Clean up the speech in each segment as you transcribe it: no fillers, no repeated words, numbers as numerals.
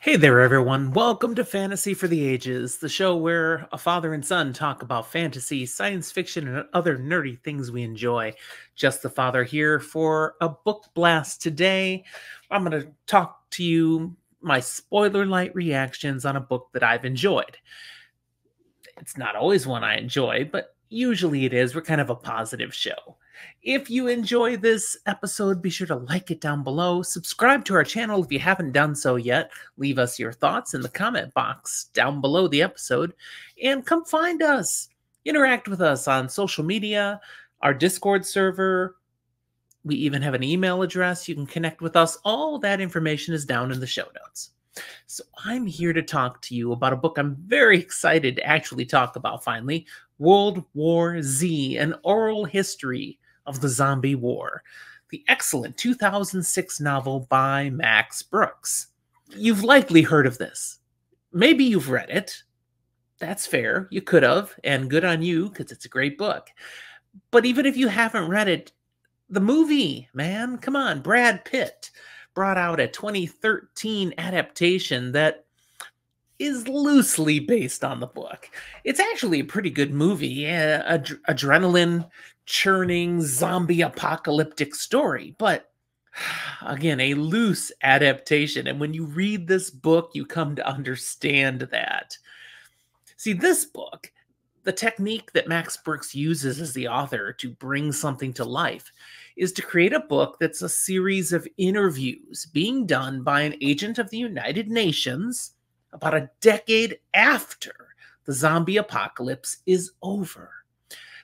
Hey there, everyone. Welcome to Fantasy for the Ages, the show where a father and son talk about fantasy, science fiction, and other nerdy things we enjoy. Just the father here for a book blast today. I'm going to talk to you my spoiler light reactions on a book that I've enjoyed. It's not always one I enjoy, but usually it is. We're kind of a positive show. If you enjoy this episode, be sure to like it down below. Subscribe to our channel if you haven't done so yet. Leave us your thoughts in the comment box down below the episode. And come find us. Interact with us on social media, our Discord server. We even have an email address. You can connect with us. All that information is down in the show notes. So I'm here to talk to you about a book I'm very excited to actually talk about finally, World War Z, an oral history of the zombie war, the excellent 2006 novel by Max Brooks. You've likely heard of this. Maybe you've read it. That's fair. You could have, and good on you, because it's a great book. But even if you haven't read it, the movie, man, come on, Brad Pitt brought out a 2013 adaptation that is loosely based on the book. It's actually a pretty good movie, adrenaline churning zombie apocalyptic story, but again, a loose adaptation. And when you read this book, you come to understand that. See, this book, the technique that Max Brooks uses as the author to bring something to life is to create a book that's a series of interviews being done by an agent of the United Nations about a decade after the zombie apocalypse is over.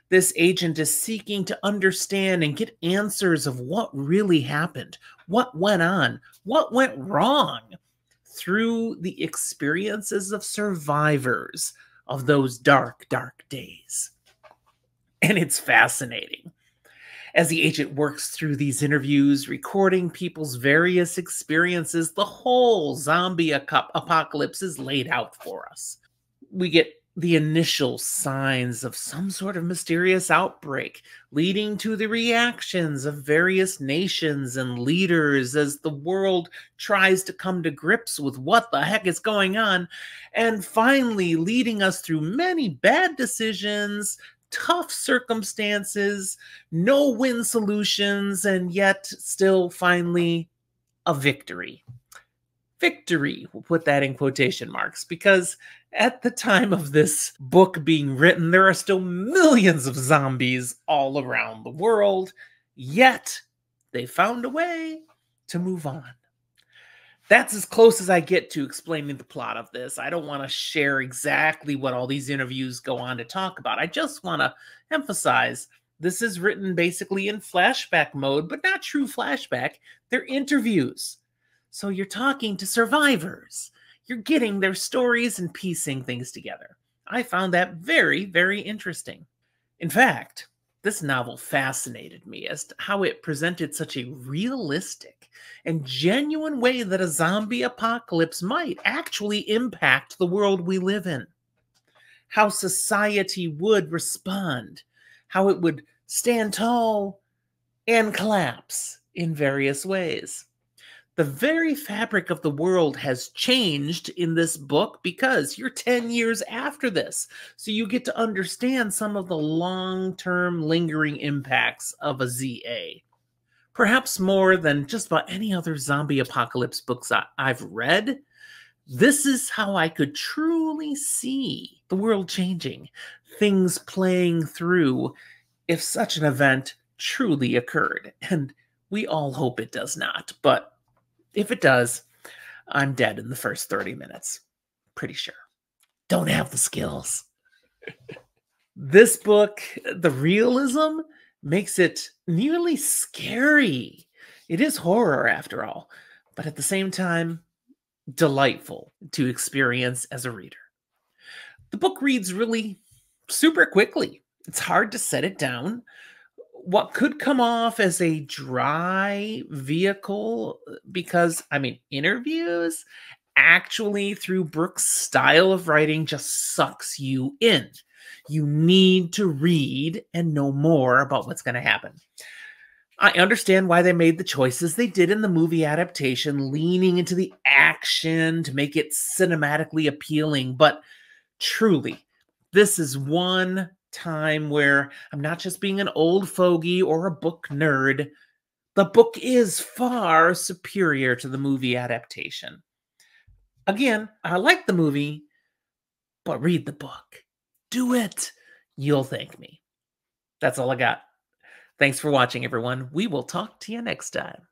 This agent is seeking to understand and get answers of what really happened, what went on, what went wrong through the experiences of survivors of those dark, dark days. And it's fascinating. As the agent works through these interviews, recording people's various experiences, the whole zombie apocalypse is laid out for us. We get the initial signs of some sort of mysterious outbreak, leading to the reactions of various nations and leaders as the world tries to come to grips with what the heck is going on, and finally leading us through many bad decisions, tough circumstances, no-win solutions, and yet still finally a victory. Victory, we'll put that in quotation marks, because at the time of this book being written, there are still millions of zombies all around the world, yet they found a way to move on. That's as close as I get to explaining the plot of this. I don't want to share exactly what all these interviews go on to talk about. I just want to emphasize this is written basically in flashback mode, but not true flashback. They're interviews. So you're talking to survivors. You're getting their stories and piecing things together. I found that very, very interesting. In fact, this novel fascinated me as to how it presented such a realistic and genuine way that a zombie apocalypse might actually impact the world we live in. How society would respond, how it would stand tall and collapse in various ways. The very fabric of the world has changed in this book because you're 10 years after this. So you get to understand some of the long-term lingering impacts of a ZA. Perhaps more than just about any other zombie apocalypse books I've read, this is how I could truly see the world changing, things playing through if such an event truly occurred. And we all hope it does not, but if it does, I'm dead in the first 30 minutes. Pretty sure. Don't have the skills. This book, the realism makes it nearly scary. It is horror after all, but at the same time, delightful to experience as a reader. The book reads really super quickly. It's hard to set it down. What could come off as a dry vehicle, because, interviews actually, through Brooks' style of writing, just sucks you in. You need to read and know more about what's going to happen. I understand why they made the choices they did in the movie adaptation, leaning into the action to make it cinematically appealing, but truly, this is one time where I'm not just being an old fogey or a book nerd. The book is far superior to the movie adaptation. Again, I like the movie, but read the book. Do it. You'll thank me. That's all I got. Thanks for watching, everyone. We will talk to you next time.